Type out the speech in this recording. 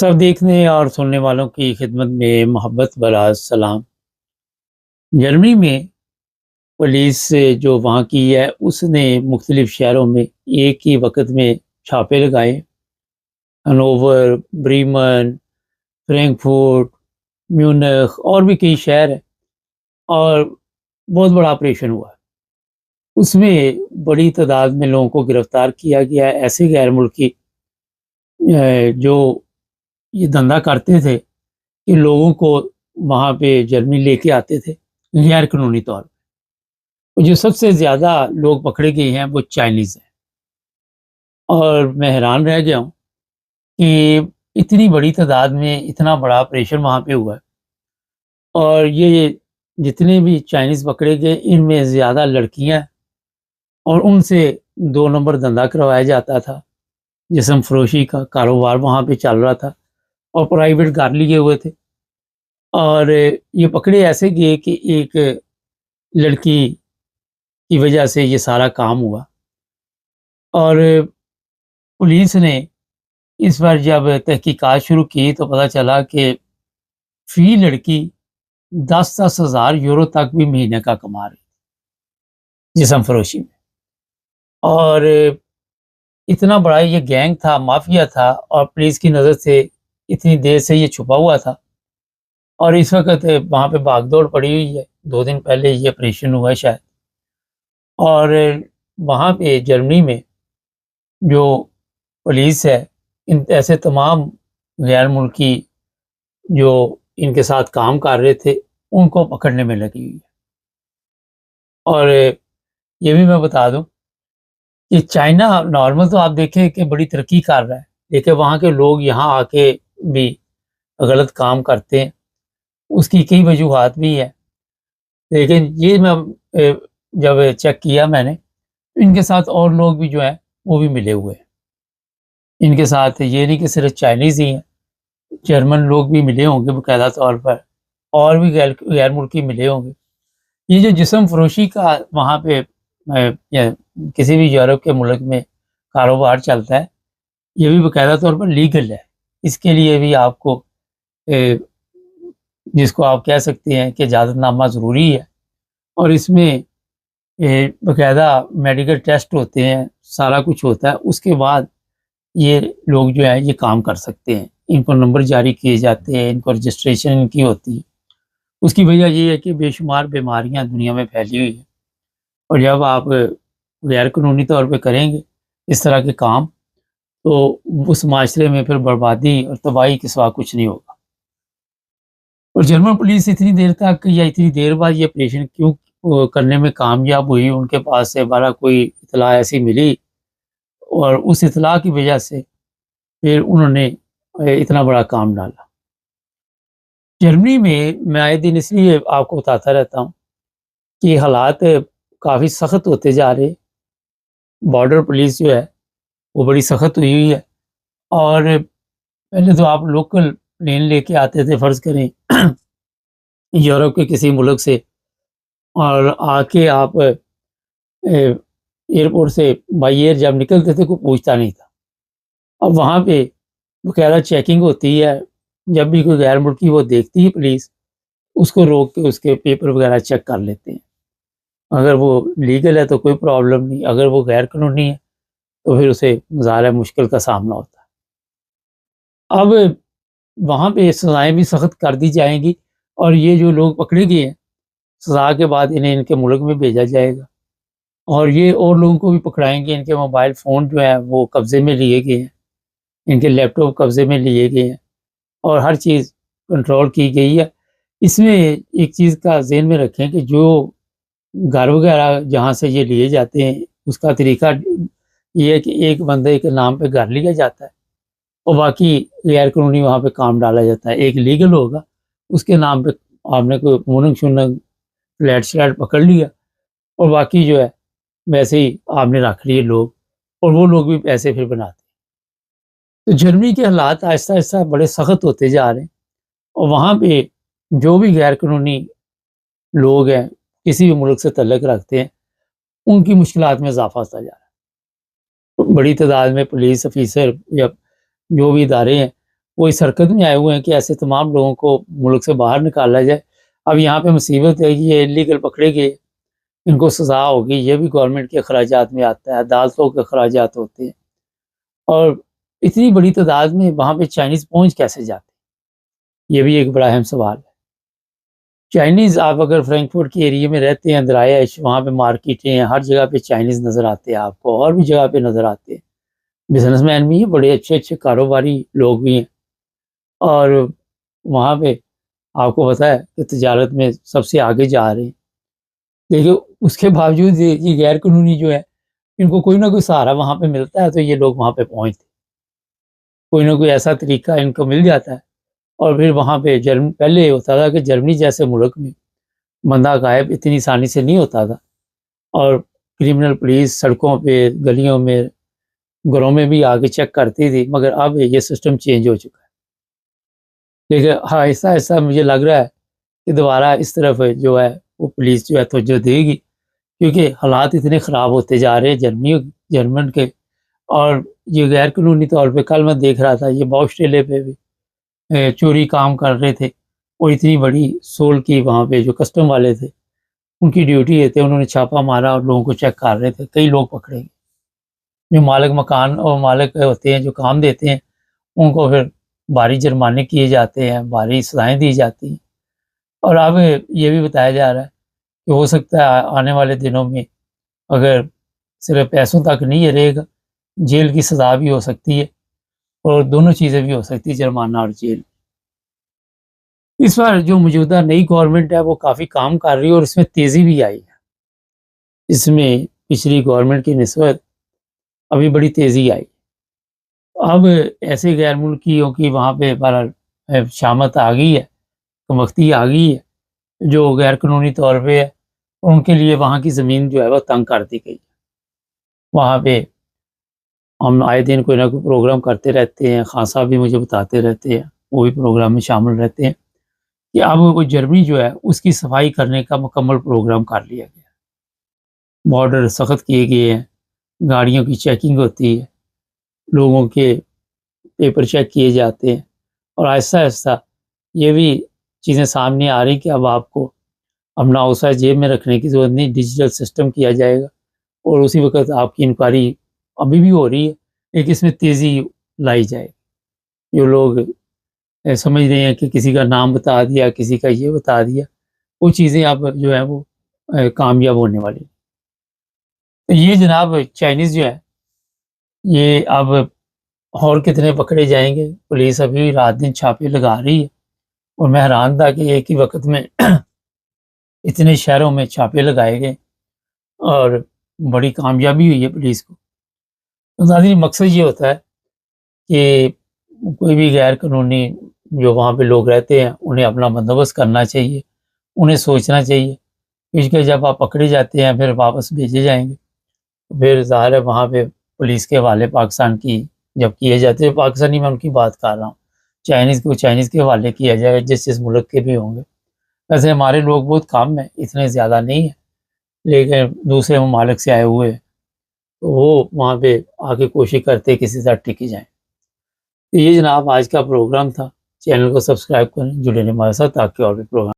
सब देखने और सुनने वालों की खिदमत में मोहब्बत भरा सलाम। जर्मनी में पुलिस जो वहाँ की है उसने मुख्तलिफ शहरों में एक ही वक्त में छापे लगाए। हनोवर, ब्रीमन, फ्रैंकफर्ट, म्यूनिख और भी कई शहर हैं और बहुत बड़ा ऑपरेशन हुआ। उसमें बड़ी तादाद में लोगों को गिरफ्तार किया गया है, ऐसे गैर मुल्की जो ये धंधा करते थे कि लोगों को वहाँ पे जर्मनी लेके आते थे गैर कानूनी तौर पे। जो सबसे ज़्यादा लोग पकड़े गए हैं वो चाइनीज़ हैं और मैं हैरान रह गया हूँ कि इतनी बड़ी तादाद में इतना बड़ा ऑपरेशन वहाँ पे हुआ है और ये जितने भी चाइनीज़ पकड़े गए इनमें ज़्यादा लड़कियाँ और उनसे 2 नंबर धंधा करवाया जाता था। जिस्म फरोशी का कारोबार वहाँ पे चल रहा था और प्राइवेट कार लिए हुए थे और ये पकड़े ऐसे गए कि एक लड़की की वजह से ये सारा काम हुआ और पुलिस ने इस बार जब तहकीकात शुरू की तो पता चला कि फी लड़की 10-10 हज़ार यूरो तक भी महीने का कमा रही जिस्म फरोशी में। और इतना बड़ा ये गैंग था, माफिया था और पुलिस की नज़र से इतनी देर से ये छुपा हुआ था और इस वक्त वहाँ पे भागदौड़ पड़ी हुई है। 2 दिन पहले ये ऑपरेशन हुआ है शायद। और वहाँ पे जर्मनी में जो पुलिस है इन ऐसे तमाम गैर मुल्की जो इनके साथ काम कर रहे थे उनको पकड़ने में लगी हुई है। और ये भी मैं बता दूं कि चाइना नॉर्मल तो आप देखें कि बड़ी तरक्की कर रहा है, लेकिन वहाँ के लोग यहाँ आके भी गलत काम करते हैं। उसकी कई वजूहात भी है, लेकिन ये मैं जब चेक किया मैंने, इनके साथ और लोग भी जो हैं वो भी मिले हुए हैं। इनके साथ ये नहीं कि सिर्फ चाइनीज़ ही हैं, जर्मन लोग भी मिले होंगे बाकायदा तौर पर और भी गैर मुल्की मिले होंगे। ये जो जिस्म फरोशी का वहाँ पे या किसी भी यूरोप के मुल्क में कारोबार चलता है, ये भी बाकायदा तौर पर लीगल है। इसके लिए भी आपको जिसको आप कह सकते हैं कि इजाज़तनामा ज़रूरी है और इसमें बाकायदा मेडिकल टेस्ट होते हैं, सारा कुछ होता है। उसके बाद ये लोग जो है ये काम कर सकते हैं। इनको नंबर जारी किए जाते हैं, इनको रजिस्ट्रेशन इनकी होती है। उसकी वजह ये है कि बेशुमार बीमारियां दुनिया में फैली हुई है और जब आप गैर कानूनी तौर पे करेंगे इस तरह के काम तो उस माशरे में फिर बर्बादी और तबाही के सिवा कुछ नहीं होगा। और जर्मन पुलिस इतनी देर तक या इतनी देर बाद ये ऑपरेशन क्यों करने में कामयाब हुई, उनके पास से हमारा कोई इतला ऐसी मिली और उस इतला की वजह से फिर उन्होंने इतना बड़ा काम डाला। जर्मनी में मैं आए दिन इसलिए आपको बताता रहता हूँ कि हालात काफ़ी सख्त होते जा रहे। बॉर्डर पुलिस जो है वो बड़ी सख्त हुई हुई है और पहले तो आप लोकल प्लेन लेके आते थे, फ़र्ज़ करें यूरोप के किसी मुल्क से, और आके आप एयरपोर्ट से बाई एयर जब निकलते थे कोई पूछता नहीं था। अब वहाँ पे बाकायदा चेकिंग होती है। जब भी कोई गैर मुल्की वो देखती है पुलिस, उसको रोक के उसके पेपर वगैरह चेक कर लेते हैं। अगर वो लीगल है तो कोई प्रॉब्लम नहीं, अगर वो गैर कानूनी है तो फिर उसे ज़ाहिर मुश्किल का सामना होता है। अब वहाँ पे सज़ाएँ भी सख्त कर दी जाएँगी और ये जो लोग पकड़े गए हैं, सज़ा के बाद इन्हें इनके मुल्क में भेजा जाएगा और ये और लोगों को भी पकड़ाएँगे। इनके मोबाइल फ़ोन जो है वो कब्ज़े में लिए गए हैं, इनके लैपटॉप कब्ज़े में लिए गए हैं और हर चीज़ कंट्रोल की गई है। इसमें एक चीज़ का ज़हन में रखें कि जो घर वगैरह जहाँ से ये लिए जाते हैं, उसका तरीका ये है कि एक बंदे के नाम पे घर लिया जाता है और बाकी गैर कानूनी वहाँ पे काम डाला जाता है। एक लीगल होगा, उसके नाम पे आपने कोई मुनक-शुनक फ्लैट-श्लैट पकड़ लिया और बाकी जो है वैसे ही आपने रख लिए लोग और वो लोग भी पैसे फिर बनाते हैं। तो जर्मनी के हालात आहिस्ता-आहिस्ता बड़े सख्त होते जा रहे हैं और वहाँ पे जो भी गैर कानूनी लोग हैं, किसी भी मुल्क से तल्लुक़ रखते हैं, उनकी मुश्किलात में इज़ाफ़ा होता जा रहा है। बड़ी तादाद में पुलिस ऑफ़िसर या जो भी इदारे हैं, وہ اس حرکت میں آئے ہوئے ہیں کہ ایسے تمام لوگوں کو ملک سے باہر نکالا جائے۔ اب یہاں پہ مصیبت ہے کہ یہ انلیگل پکڑے گئے، ان کو سزا ہوگی، یہ بھی گورنمنٹ کے اخراجات میں آتا ہے، عدالتوں کے اخراجات ہوتے ہیں، اور اتنی بڑی تعداد میں وہاں پہ چائنیز پہنچ کیسے جاتے ہیں، یہ بھی ایک بڑا اہم سوال ہے۔ چائنیز، آپ اگر فرینکفرٹ کے ایریے میں رہتے ہیں، رہائش، وہاں پہ مارکیٹیں ہیں، ہر جگہ پہ چائنیز نظر آتے ہیں آپ کو، اور بھی جگہ پہ نظر آتے ہیں، بزنس مین بھی ہیں، بڑے اچھے اچھے کاروباری لوگ بھی ہیں، اور وہاں پہ آپ کو پتہ ہے کہ تجارت میں سب سے آگے جا رہے ہیں، لیکن اس کے باوجود یہ غیر قانونی جو ہے، ان کو کوئی نہ کوئی سہارا وہاں پہ ملتا ہے، تو یہ لوگ وہاں پہ پہنچتے، کوئی نہ کوئی ایسا طریقہ ان کو مل جاتا ہے، اور پھر وہاں پہ پہلے ہوتا تھا کہ جرمنی جیسے ملک میں بندہ غائب اتنی آسانی سے نہیں ہوتا تھا، اور کرمنل پولیس سڑکوں پہ، گلیوں میں، گھروں میں بھی آگے چیک کرتی تھی، مگر اب یہ سسٹم چینج ہو چکا ہے۔ لیکن آہستہ آہستہ مجھے لگ رہا ہے کہ دوبارہ اس طرف جو ہے وہ پولیس جو ہے توجہ دے گی، کیونکہ حالات اتنے خراب ہوتے جا رہے ہیں جرمن کے، اور یہ غیر قانونی طور پہ، کل میں دیکھ رہا تھا یہ باؤسٹریلے پہ بھی چوری کام کر رہے تھے، اور اتنی بڑی سول کی وہاں پہ جو کسٹم والے تھے ان کی ڈیوٹی تھے، انہوں نے چھاپا مارا اور لوگوں کو چیک کر رہے تھے، کئی لوگ پکڑے گئے۔ جو مالک مکان اور مالک ہوتے ہیں جو کام دیتے ہیں، ان کو پھر بھاری جرمانے کیے جاتے ہیں، بھاری سزائیں دی جاتی ہیں، اور اب یہ بھی بتایا جا رہا ہے کہ ہو سکتا ہے آنے والے دنوں میں اگر صرف پیسوں تک نہیں یہ رہے گا، جیل کی سزا بھی ہو سکتی ہے، اور دونوں چیزیں بھی ہو سکتی ہیں، جرمانہ اور جیل۔ اس بار جو موجودہ نئی گورنمنٹ ہے وہ کافی کام کر رہی ہے، اور اس میں تیزی بھی آئی ہے، اس میں پچھلی گورنمنٹ کی نسبت ابھی بڑی تیزی آئی۔ اب ایسے غیر ملکیوں کی وہاں پہ بہرحال شامت آ گئی ہے، کمکتی آ گئی ہے، جو غیر قانونی طور پہ ہے، اور ان کے لیے وہاں کی زمین جو ہے وہ تنگ کر دی گئی ہے۔ وہاں پہ ہم آئے دن کوئی نہ کوئی پروگرام کرتے رہتے ہیں، خان صاحب بھی مجھے بتاتے رہتے ہیں، وہ بھی پروگرام میں شامل رہتے ہیں، کہ اب وہ جرمنی جو ہے اس کی صفائی کرنے کا مکمل پروگرام کر لیا گیا، بارڈر سخت کیے گئے ہیں، گاڑیوں کی چیکنگ ہوتی ہے، لوگوں کے پیپر چیک کیے جاتے ہیں، اور آہستہ آہستہ یہ بھی چیزیں سامنے آ رہی کہ اب آپ کو اپنا اوسا جیب میں رکھنے کی ضرورت نہیں، ڈیجیٹل سسٹم کیا جائے گا، اور اسی وقت آپ کی انکوائری ابھی بھی ہو رہی ہے، لیکن اس میں تیزی لائی جائے۔ جو لوگ سمجھ رہے ہیں کہ کسی کا نام بتا دیا، کسی کا یہ بتا دیا، وہ چیزیں اب جو ہے وہ کامیاب ہونے والی۔ تو یہ جناب چائنیز جو ہے یہ اب اور کتنے پکڑے جائیں گے، پولیس ابھی رات دن چھاپے لگا رہی ہے، اور میں حیران تھا کہ ایک ہی وقت میں اتنے شہروں میں چھاپے لگائے گئے، اور بڑی کامیابی ہوئی ہے پولیس کو۔ تو ناظرین، مقصد یہ ہوتا ہے کہ کوئی بھی غیر قانونی جو وہاں پہ لوگ رہتے ہیں انہیں اپنا بندوبست کرنا چاہیے، انہیں سوچنا چاہیے، کیونکہ جب آپ پکڑے جاتے ہیں پھر واپس بھیجے جائیں گے، پھر ظاہر ہے وہاں پہ پولیس کے حوالے پاکستان کی جب کیے جاتے ہیں، پاکستانی میں ان کی بات کر رہا ہوں، چائنیز کو چائنیز کے حوالے کیا جائے گا، جس ملک کے بھی ہوں گے۔ ویسے ہمارے لوگ بہت کم ہیں، اتنے زیادہ نہیں ہیں، لیکن دوسرے ممالک سے آئے ہوئے تو وہ وہاں پہ آ کے کوشش کرتے کسی طرح ٹکی جائیں۔ تو یہ جناب آج کا پروگرام تھا، چینل کو سبسکرائب کریں، جڑے رہیں ہمارے ساتھ تاکہ اور بھی پروگرام